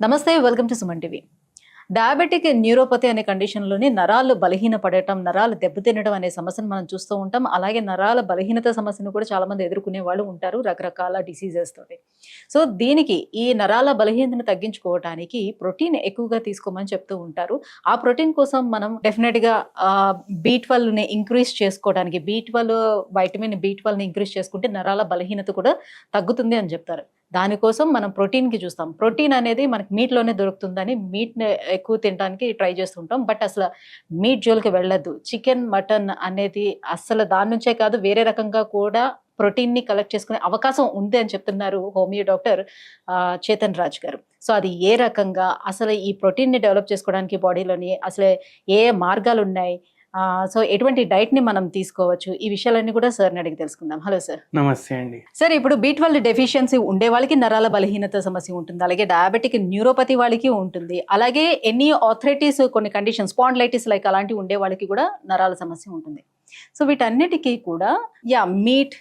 నమస్తే, welcome to Suman TV. Diabetic neuropathy అనే కండిషన్లోని నరాలు బలహీనపడటం, నరాలు దెబ్బతినడం అనే సమస్యను మనం చూస్తూ ఉంటాం. అలాగే నరాల బలహీనత సమస్యను కూడా చాలా మంది ఎదుర్కొనే వాళ్ళు ఉంటారు రకరకాల డిసీజెస్ తోటి. సో దీనికి ఈ నరాల బలహీనతను తగ్గించుకోవడానికి ప్రోటీన్ ఎక్కువగా తీసుకోమని చెప్తూ ఉంటారు. ఆ ప్రోటీన్ కోసం మనం డెఫినెట్గా B12ని ఇంక్రీజ్ చేసుకోవడానికి వైటమిన్ B12ని ఇంక్రీజ్ చేసుకుంటే నరాల బలహీనత కూడా తగ్గుతుంది అని చెప్తారు. దానికోసం మనం ప్రోటీన్కి చూస్తాం. ప్రోటీన్ అనేది మనకి మీట్లోనే దొరుకుతుందని మీట్ని ఎక్కువ తినడానికి ట్రై చేస్తుంటాం. బట్ అసలు మీట్ జోలికి వెళ్ళొద్దు. చికెన్, మటన్ అనేది అసలు దాని నుంచే కాదు, వేరే రకంగా కూడా ప్రోటీన్ని కలెక్ట్ చేసుకునే అవకాశం ఉంది అని చెప్తున్నారు హోమియో డాక్టర్ చేతన్ రాజ్ గారు. సో అది ఏ రకంగా అసలు ఈ ప్రోటీన్ని డెవలప్ చేసుకోవడానికి బాడీలోని అసలు ఏ మార్గాలు ఉన్నాయి, సో ఎటువంటి డైట్ ని మనం తీసుకోవచ్చు, ఈ విషయాలన్నీ కూడా సార్ని అడిగి తెలుసుకుందాం. Hello sir. నమస్తే అండి. సార్, ఇప్పుడు B12 డెఫిషియన్సీ ఉండే వాళ్ళకి నరాల బలహీనత సమస్య ఉంటుంది, అలాగే డయాబెటిక్ న్యూరోపతి వాళ్ళకి ఉంటుంది, అలాగే ఎన్ని ఆర్థరైటిస్, కొన్ని కండిషన్ స్పాండిలైటిస్ లైక్ అలాంటివి ఉండే వాళ్ళకి కూడా నరాల సమస్య ఉంటుంది. సో వీటన్నిటికీ కూడా మీట్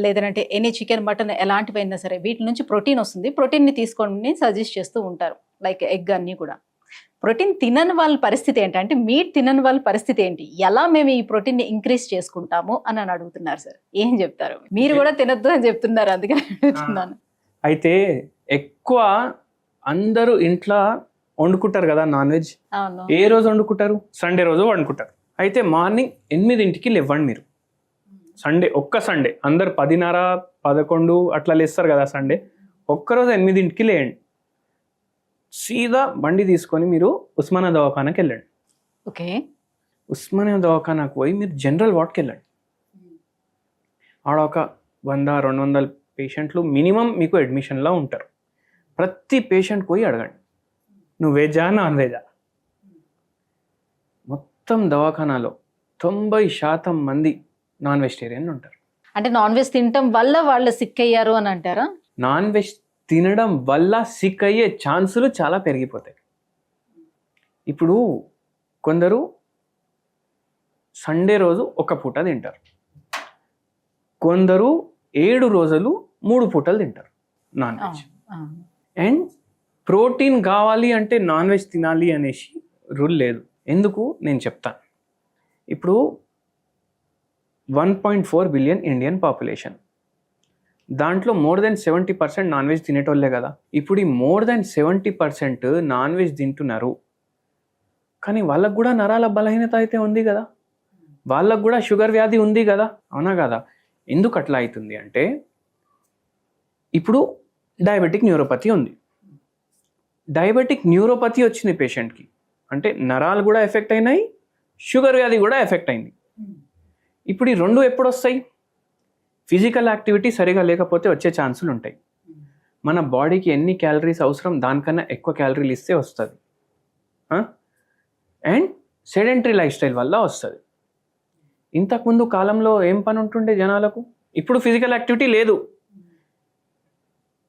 లేదంటే ఎనీ చికెన్, మటన్ ఎలాంటివైనా సరే వీటి నుంచి ప్రోటీన్ వస్తుంది. ప్రోటీన్ని తీసుకోండి సజెస్ట్ చేస్తూ ఉంటారు, లైక్ ఎగ్ అన్నీ కూడా. ప్రోటీన్ తినని వాళ్ళ పరిస్థితి ఏంటంటే, మీట్ తినని వాళ్ళ పరిస్థితి ఏంటి, ఎలా మేము ఈ ప్రోటీన్ని ఇంక్రీజ్ చేసుకుంటాము అని అడుగుతున్నారు సార్. ఏం చెప్తారు? మీరు కూడా తినద్దు అని చెప్తున్నారు, అందుకని అడుగుతున్నాను. అయితే ఎక్కువ అందరూ ఇంట్లో వండుకుంటారు కదా నాన్ వెజ్. అవును. ఏ రోజు వండుకుంటారు? సండే రోజు వండుకుంటారు. అయితే మార్నింగ్ 8ంటికి లేవండి మీరు. ఒక్క సండే అందరు 10:30, 11 అట్లా లేస్తారు కదా సండే. ఒక్కరోజు 8ంటికి లేయండి, సీదా బండి తీసుకొని మీరు ఉస్మానియా దవాఖానాకి వెళ్ళండి. ఓకే. ఉస్మానియా దవాఖానాకు పోయి మీరు జనరల్ వార్డ్కి వెళ్ళండి. ఆడ ఒక 100-200 పేషెంట్లు మినిమం మీకు అడ్మిషన్లో ఉంటారు. ప్రతి పేషెంట్ పోయి అడగండి, నువ్వు వెజా నాన్ వెజా. మొత్తం దవాఖానాలో 90% మంది నాన్ వెజిటేరియన్ ఉంటారు. అంటే నాన్ వెజ్ తినటం వల్ల వాళ్ళు సిక్ అయ్యారు అని అంటారా? నాన్ వెజ్ తినడం వల్ల సిక్ అయ్యే ఛాన్సులు చాలా పెరిగిపోతాయి. ఇప్పుడు కొందరు సండే రోజు ఒక పూట తింటారు, కొందరు 7 రోజులు 3 పూటలు తింటారు నాన్ వెజ్. అండ్ ప్రోటీన్ కావాలి అంటే నాన్ వెజ్ తినాలి అనేసి రూల్ లేదు. ఎందుకు నేను చెప్తాను. ఇప్పుడు 1.4 బిలియన్ ఇండియన్ పాపులేషన్, దాంట్లో మోర్ దెన్ 70% నాన్ వెజ్ తినేటోళ్ళే కదా. ఇప్పుడు ఈ మోర్ దెన్ 70% నాన్ వెజ్ తింటున్నారు, కానీ వాళ్ళకు కూడా నరాల బలహీనత అయితే ఉంది కదా, వాళ్ళకు కూడా షుగర్ వ్యాధి ఉంది కదా, అవునా కదా? ఎందుకు అట్లా అవుతుంది అంటే, ఇప్పుడు డయాబెటిక్ న్యూరోపతి ఉంది. డయాబెటిక్ న్యూరోపతి వచ్చింది పేషెంట్కి అంటే నరాలు కూడా ఎఫెక్ట్ అయినాయి, షుగర్ వ్యాధి కూడా ఎఫెక్ట్ అయింది. ఇప్పుడు ఈ రెండు ఎప్పుడు వస్తాయి? ఫిజికల్ యాక్టివిటీ సరిగా లేకపోతే వచ్చే ఛాన్సులు ఉంటాయి. మన బాడీకి ఎన్ని క్యాలరీస్ అవసరం దానికన్నా ఎక్కువ క్యాలరీలు ఇస్తే వస్తుంది. అండ్ సెడెంటరీ లైఫ్ స్టైల్ వల్ల వస్తుంది. ఇంతకుముందు కాలంలో ఏం పని ఉంటుండే జనాలకు? ఇప్పుడు ఫిజికల్ యాక్టివిటీ లేదు,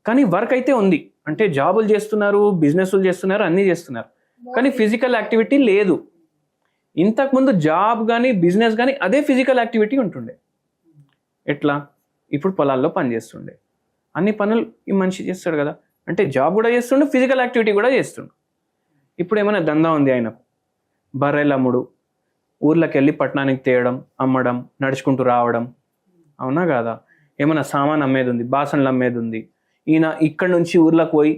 కానీ వర్క్ అయితే ఉంది. అంటే జాబులు చేస్తున్నారు, బిజినెస్లు చేస్తున్నారు, అన్నీ చేస్తున్నారు, కానీ ఫిజికల్ యాక్టివిటీ లేదు. ఇంతకుముందు జాబ్ కానీ బిజినెస్ కానీ అదే ఫిజికల్ యాక్టివిటీ ఉంటుండే. ఎట్లా? ఇప్పుడు పొలాల్లో పని చేస్తుండే, అన్ని పనులు ఈ మనిషి చేస్తాడు కదా, అంటే జాబ్ కూడా చేస్తుండే, ఫిజికల్ యాక్టివిటీ కూడా చేస్తుండు. ఇప్పుడు ఏమైనా దందా ఉంది ఆయనకు, బర్రెలు అమ్ముడు, ఊర్లోకి వెళ్ళి పట్టణానికి తేయడం, అమ్మడం, నడుచుకుంటూ రావడం, అవునా కాదా? ఏమైనా సామాన్ అమ్మేది ఉంది, బాసన్లు అమ్మేది ఉంది, ఈయన ఇక్కడ నుంచి ఊర్లోకి పోయి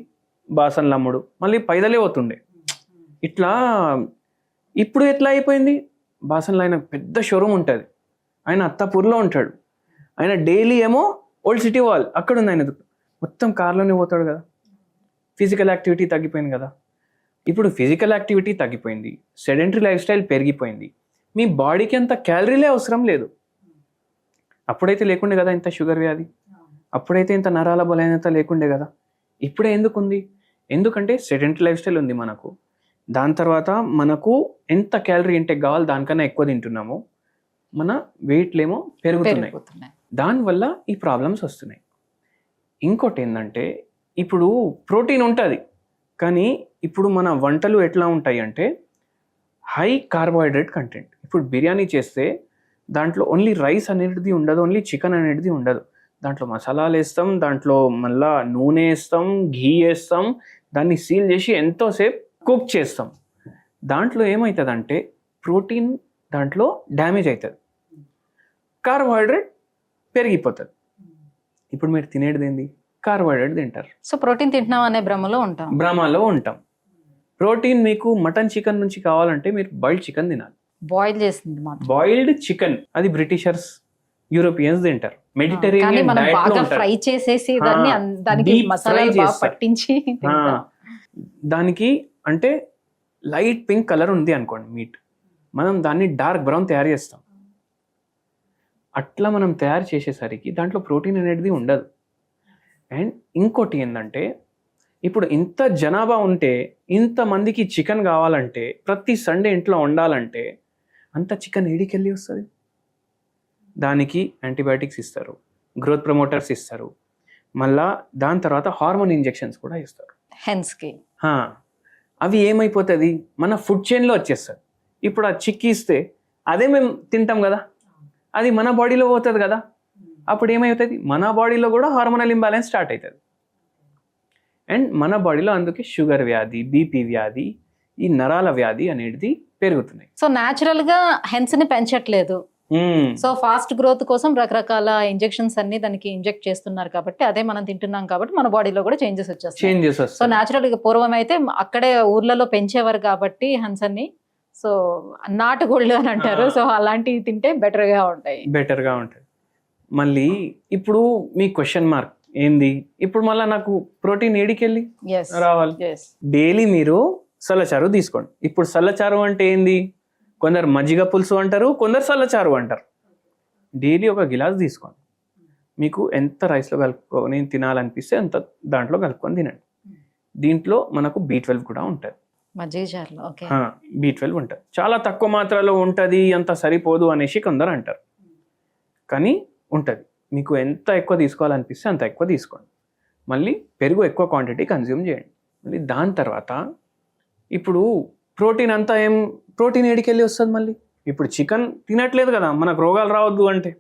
బాసన్లు అమ్ముడు, మళ్ళీ పైదలే పోతుండే. ఇట్లా ఇప్పుడు ఎట్లా అయిపోయింది? బాసన్లు ఆయన పెద్ద షోరూమ్ ఉంటుంది, ఆయన అత్తాపూర్లో ఉంటాడు, ఆయన డైలీ ఏమో ఓల్డ్ సిటీ వాల్ అక్కడ ఉంది ఆయన, మొత్తం కార్లోనే పోతాడు కదా. ఫిజికల్ యాక్టివిటీ తగ్గిపోయింది కదా. ఇప్పుడు ఫిజికల్ యాక్టివిటీ తగ్గిపోయింది, సెడెంటరీ లైఫ్ స్టైల్ పెరిగిపోయింది, మీ బాడీకి అంత క్యాలరీలే అవసరం లేదు. అప్పుడైతే లేకుండే కదా ఇంత షుగర్ వ్యాధి, అప్పుడైతే ఇంత నరాల బలహీనత లేకుండే కదా. ఇప్పుడే ఎందుకుంది? ఎందుకంటే సెడెంటరీ లైఫ్ స్టైల్ ఉంది మనకు, దాని తర్వాత మనకు ఎంత క్యాలరీ ఇంటేక్ కావాలి దానికన్నా ఎక్కువ తింటున్నాము, మన వెయిట్లేమో పెరుగుతున్నాయి, దానివల్ల ఈ ప్రాబ్లమ్స్ వస్తున్నాయి. ఇంకోటి ఏంటంటే, ఇప్పుడు ప్రోటీన్ ఉంటుంది, కానీ ఇప్పుడు మన వంటలు ఎట్లా ఉంటాయి అంటే హై కార్బోహైడ్రేట్ కంటెంట్. ఇప్పుడు బిర్యానీ చేస్తే దాంట్లో ఓన్లీ రైస్ అనేది ఉండదు, ఓన్లీ చికెన్ అనేది ఉండదు, దాంట్లో మసాలాలు వేస్తాం, దాంట్లో మళ్ళా నూనె వేస్తాం, ఘీ వేస్తాం, దాన్ని సీల్ చేసి ఎంతోసేపు కుక్ చేస్తాం. దాంట్లో ఏమవుతుందంటే ప్రోటీన్ దాంట్లో డ్యామేజ్ అవుతుంది, కార్బోహైడ్రేట్ పెరిగిపోతుంది. ఇప్పుడు మీరు తినేది ఏంది? కార్బోహైడ్రేట్ తింటారు. సో ప్రోటీన్ తింటున్నాం అనే భ్రమలో ఉంటాం. ప్రోటీన్ మీకు మటన్ చికెన్ నుంచి కావాలంటే మీరు బాయిల్డ్ చికెన్ తినాలి. బాయిల్ చేసింది మాత్రం. బాయిల్డ్ చికెన్ అది బ్రిటిషర్స్, యూరోపియన్స్ తింటారు. మెడిటరేనియన్ మనం డైట్ లో బాగా ఉంటారు. ఫ్రై చేసేసి దానికి Deep మసాలాలు fry బాగా చేస్తారు. పట్టించి తింటాం. దానికి అంటే లైట్ పింక్ కలర్ ఉంది అనుకోండి మీట్, మనం దాన్ని డార్క్ బ్రౌన్ తయారు చేస్తాం. అట్లా మనం తయారు చేసేసరికి దాంట్లో ప్రోటీన్ అనేది ఉండదు. అండ్ ఇంకోటి ఏంటంటే ఇప్పుడు ఇంత జనాభా ఉంటే, ఇంతమందికి చికెన్ కావాలంటే, ప్రతి సండే ఇంట్లో వండాలంటే అంత చికెన్ ఏడికెళ్ళి వస్తుంది? దానికి యాంటీబయాటిక్స్ ఇస్తారు, గ్రోత్ ప్రమోటర్స్ ఇస్తారు, మళ్ళా దాని తర్వాత హార్మోన్ ఇంజెక్షన్స్ కూడా ఇస్తారు హెన్స్కి. అవి ఏమైపోతుంది? మన ఫుడ్ చైన్లో వచ్చేస్తుంది. ఇప్పుడు ఆ చిక్కి ఇస్తే అదే మేము తింటాం కదా, అది మన బాడీలో పోతుంది కదా. అప్పుడు ఏమవుతుంది? మన బాడీలో కూడా హార్మోనల్ ఇంబ్యాలెన్స్ స్టార్ట్ అవుతుంది. అండ్ మన బాడీలో అందుకే షుగర్ వ్యాధి, బీపీ వ్యాధి, ఈ నరాల వ్యాధి అనేది పెరుగుతున్నాయి. సో న్యాచురల్ గా హెన్స్ ని పెంచట్లేదు. సో ఫాస్ట్ గ్రోత్ కోసం రకరకాల ఇంజెక్షన్స్ అన్ని దానికి ఇంజెక్ట్ చేస్తున్నారు కాబట్టి అదే మనం తింటున్నాం కాబట్టి మన బాడీలో కూడా చేంజెస్ వచ్చేస్తాయి. సో న్యాచురల్ గా పూర్వం అయితే అక్కడే ఊర్లలో పెంచేవారు కాబట్టి హెన్స్ అన్ని, సో నాటుకోళ్ళు అని అంటారు. సో అలాంటివి తింటే బెటర్ గా ఉంటాయి. మళ్ళీ ఇప్పుడు మీ క్వశ్చన్ మార్క్ ఏంది? ఇప్పుడు మళ్ళీ నాకు ప్రోటీన్ ఏడికెళ్ళి రావాలి? డైలీ మీరు సల్లచారు తీసుకోండి. ఇప్పుడు సల్లచారు అంటే ఏంది? కొందరు మజ్జిగ పులుసు అంటారు, కొందరు సల్లచారు అంటారు. డైలీ ఒక గిలాస్ తీసుకోండి. మీకు ఎంత రైస్లో కలుపుకొని తినాలనిపిస్తే అంత దాంట్లో కలుపుకొని తినండి. దీంట్లో మనకు B12 కూడా ఉంటుంది. B12 ఉంటుంది. చాలా తక్కువ మాత్రలో ఉంటుంది, అంత సరిపోదు అనేసి కొందరు అంటారు, కానీ ఉంటుంది. మీకు ఎంత ఎక్కువ తీసుకోవాలనిపిస్తే అంత ఎక్కువ తీసుకోండి. మళ్ళీ పెరుగు ఎక్కువ క్వాంటిటీ కన్జ్యూమ్ చేయండి. మళ్ళీ దాని తర్వాత ఇప్పుడు ప్రోటీన్ అంతా ప్రోటీన్ ఏడికెళ్ళి వస్తుంది? మళ్ళీ ఇప్పుడు చికెన్ తినట్లేదు కదా మనకు రోగాలు రావద్దు అంటే,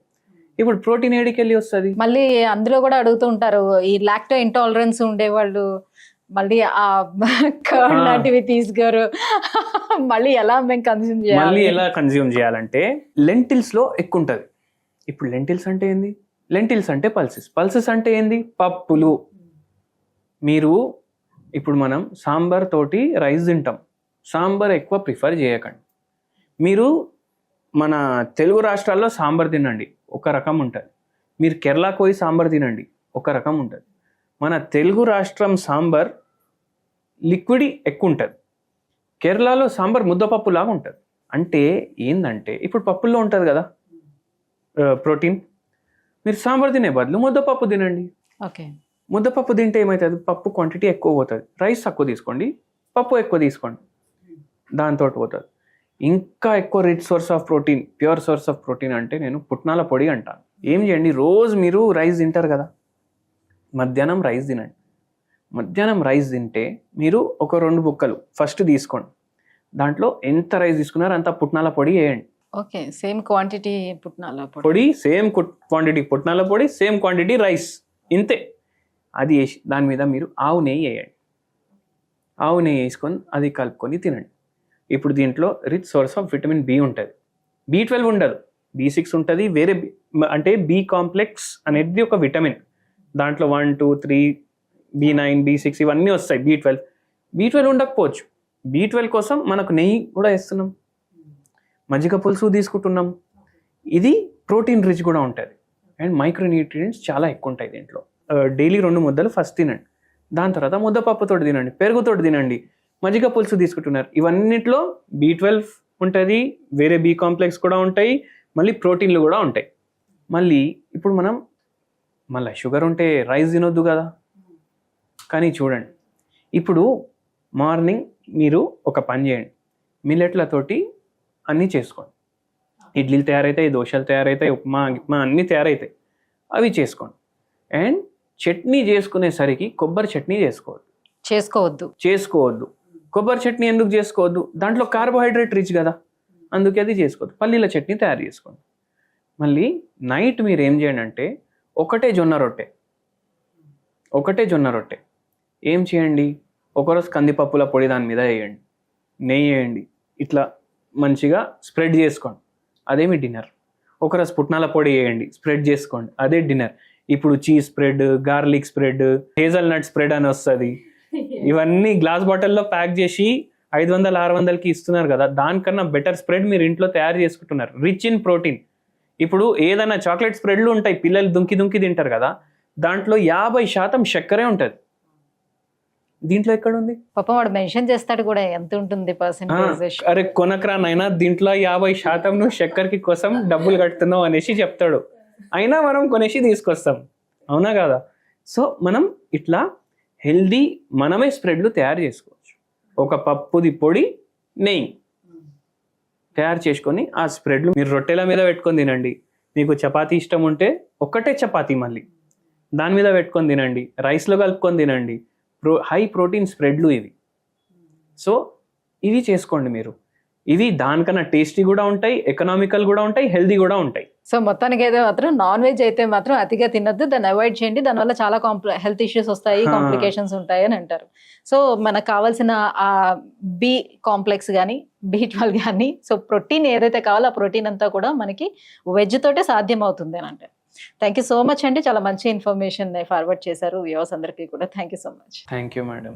ఇప్పుడు ప్రోటీన్ ఏడికెళ్ళి వస్తుంది? మళ్ళీ అందులో కూడా అడుగుతూ ఉంటారు, ఈ లాక్టో ఇంటాలరెన్స్ ఉండేవాళ్ళు మళ్ళీ ఆ కర్డ్ లాంటివి తీసుకోరు, మళ్ళీ ఎలా మేము కన్జ్యూమ్ చేయాలంటే లెంటిల్స్ లో ఎక్కువ ఉంటుంది. ఇప్పుడు లెంటిల్స్ అంటే ఏంది? లెంటిల్స్ అంటే పల్సెస్ అంటే ఏంది? పప్పులు. మీరు ఇప్పుడు మనం సాంబార్ తోటి రైస్ తింటాం, సాంబార్ ఎక్కువ ప్రిఫర్ చేయకండి. మీరు మన తెలుగు రాష్ట్రాల్లో సాంబార్ తినండి, ఒక రకం ఉంటుంది. మీరు కేరళకు పోయి సాంబార్ తినండి, ఒక రకం ఉంటుంది. మన తెలుగు రాష్ట్రం సాంబార్ లిక్విడ్ ఎక్కువ ఉంటుంది, కేరళలో సాంబార్ ముద్దపప్పు లాగా ఉంటుంది. అంటే ఏంటంటే ఇప్పుడు పప్పుల్లో ఉంటుంది కదా ప్రోటీన్, మీరు సాంబార్ తినే బదులు ముద్దపప్పు తినండి. ముద్దపప్పు తింటే ఏమవుతుంది? పప్పు క్వాంటిటీ ఎక్కువ పోతుంది. రైస్ తక్కువ తీసుకోండి, పప్పు ఎక్కువ తీసుకోండి, దాంతో పోతుంది. ఇంకా ఎక్కువ rich source of protein, pure source of protein అంటే నేను పుట్నాల పొడి అంటాను. ఏం చేయండి, రోజు మీరు రైస్ తింటారు కదా, మధ్యాహ్నం రైస్ తినండి. మధ్యాహ్నం రైస్ తింటే మీరు ఒక 2 బుక్కలు ఫస్ట్ తీసుకోండి, దాంట్లో ఎంత రైస్ తీసుకున్నారో అంత పుట్నాల పొడి వేయండి. సేమ్ క్వాంటిటీ పుట్నాల పొడి, సేమ్ క్వాంటిటీ పుట్నాల పొడి, సేమ్ క్వాంటిటీ రైస్, ఇంతే. అది వేసి దాని మీద మీరు ఆవు నెయ్యి వేయండి. ఆవు నెయ్యి వేసుకొని అది కలుపుకొని తినండి. ఇప్పుడు దీంట్లో rich source of vitamin B ఉంటుంది, B12 ఉండదు, B6 ఉంటుంది. వేరే అంటే B కాంప్లెక్స్ అనేది ఒక విటమిన్, దాంట్లో 1, 2, 3, B9, B6 ఇవన్నీ వస్తాయి. B12 ఉండకపోవచ్చు. B12 కోసం మనకు నెయ్యి కూడా వేస్తున్నాం, మజ్జిగ పులుసు తీసుకుంటున్నాం. ఇది ప్రోటీన్ రిచ్ కూడా ఉంటుంది అండ్ మైక్రోన్యూట్రియంట్స్ చాలా ఎక్కువ ఉంటాయి దీంట్లో. డైలీ 2 ముద్దలు ఫస్ట్ తినండి, దాని తర్వాత ముద్దపప్పుతోటి తినండి, పెరుగుతోటి తినండి, మజ్జిగ పులుసు తీసుకుంటున్నారు. ఇవన్నిట్లో B12 ఉంటుంది, వేరే B కాంప్లెక్స్ కూడా ఉంటాయి, మళ్ళీ ప్రోటీన్లు కూడా ఉంటాయి. మళ్ళీ ఇప్పుడు మనం మళ్ళీ షుగర్ ఉంటే రైస్ తినొద్దు కదా. కానీ చూడండి, ఇప్పుడు మార్నింగ్ మీరు ఒక పని చేయండి, మిల్లెట్లతోటి అన్నీ చేసుకోండి. ఇడ్లీలు తయారవుతాయి, దోశలు తయారవుతాయి, ఉప్మా అన్నీ తయారవుతాయి, అవి చేసుకోండి. అండ్ చట్నీ చేసుకునేసరికి కొబ్బరి చట్నీ చేసుకోవద్దు. కొబ్బరి చట్నీ ఎందుకు చేసుకోవద్దు? దాంట్లో కార్బోహైడ్రేట్ రిచ్ కదా, అందుకే అది చేసుకోవద్దు. పల్లీల చట్నీ తయారు చేసుకోండి. మళ్ళీ నైట్ మీరు ఏం చేయండి అంటే ఒకటే జొన్న రొట్టె ఏం చేయండి, ఒకరోజు కందిపప్పుల పొడి దాని మీద వేయండి, నెయ్యి వేయండి, ఇట్లా మంచిగా స్ప్రెడ్ చేసుకోండి, అదేమి డిన్నర్. ఒకరోజు పుట్నాల పొడి వేయండి, స్ప్రెడ్ చేసుకోండి, అదే డిన్నర్. ఇప్పుడు cheese spread, garlic spread, hazelnut spread అని వస్తుంది. ఇవన్నీ గ్లాస్ బాటిల్లో ప్యాక్ చేసి 500-600కి ఇస్తున్నారు కదా, దానికన్నా బెటర్ స్ప్రెడ్ మీరు ఇంట్లో తయారు చేసుకుంటున్నారు, రిచ్ ఇన్ ప్రోటీన్. ఇప్పుడు ఏదైనా చాక్లెట్ స్ప్రెడ్లు ఉంటాయి, పిల్లలు దుంకి తింటారు కదా, దాంట్లో 50% చక్కెరే ఉంటుంది. దీంట్లో ఎక్కడ ఉంది? పాపం వాడు మెన్షన్ చేస్తాడు కూడా ఎంత ఉంటుంది పర్సెంటేజ్. అరే కొనకరానైనా దీంట్లో 50% నువ్వు చక్కెరకి కోసం డబ్బులు కడుతున్నావు అనేసి చెప్తాడు, అయినా మనం కొనేసి తీసుకొస్తాం, అవునా కదా? సో మనం ఇట్లా హెల్దీ మనమే స్ప్రెడ్లు తయారు చేసుకోవచ్చు. ఒక పప్పుది పొడి, నెయ్యి తయారు చేసుకొని ఆ స్ప్రెడ్లు మీరు రొట్టెల మీద పెట్టుకొని తినండి. మీకు చపాతీ ఇష్టం ఉంటే ఒక్కటే చపాతీ మళ్ళీ దాని మీద పెట్టుకొని తినండి, రైస్లో కలుపుకొని తినండి. హై ప్రోటీన్ స్ప్రెడ్లు ఇవి. సో ఇవి చేసుకోండి మీరు. ఇవి దానికన్నా టేస్టీ కూడా ఉంటాయి, ఎకనామికల్ కూడా ఉంటాయి, హెల్దీ కూడా ఉంటాయి. సో మొత్తానికి అయితే మాత్రం నాన్ వెజ్ అయితే మాత్రం అతిగా తినద్దు, దాన్ని అవాయిడ్ చేయండి. దానివల్ల చాలా హెల్త్ ఇష్యూస్ వస్తాయి, కాంప్లికేషన్స్ ఉంటాయి అని అంటారు. సో మనకు కావాల్సిన ఆ బి కాంప్లెక్స్ కానీ B12 కానీ, సో ప్రోటీన్ ఏదైతే కావాలో ఆ ప్రోటీన్ అంతా కూడా మనకి వెజ్ తోటే సాధ్యం అవుతుంది అని అంటారు. థ్యాంక్ యూ సో మచ్ అండి, చాలా మంచి ఇన్ఫర్మేషన్ ఫార్వర్డ్ చేశారు వ్యూవర్స్ అందరికీ కూడా. Thank you so much. Thank you madam.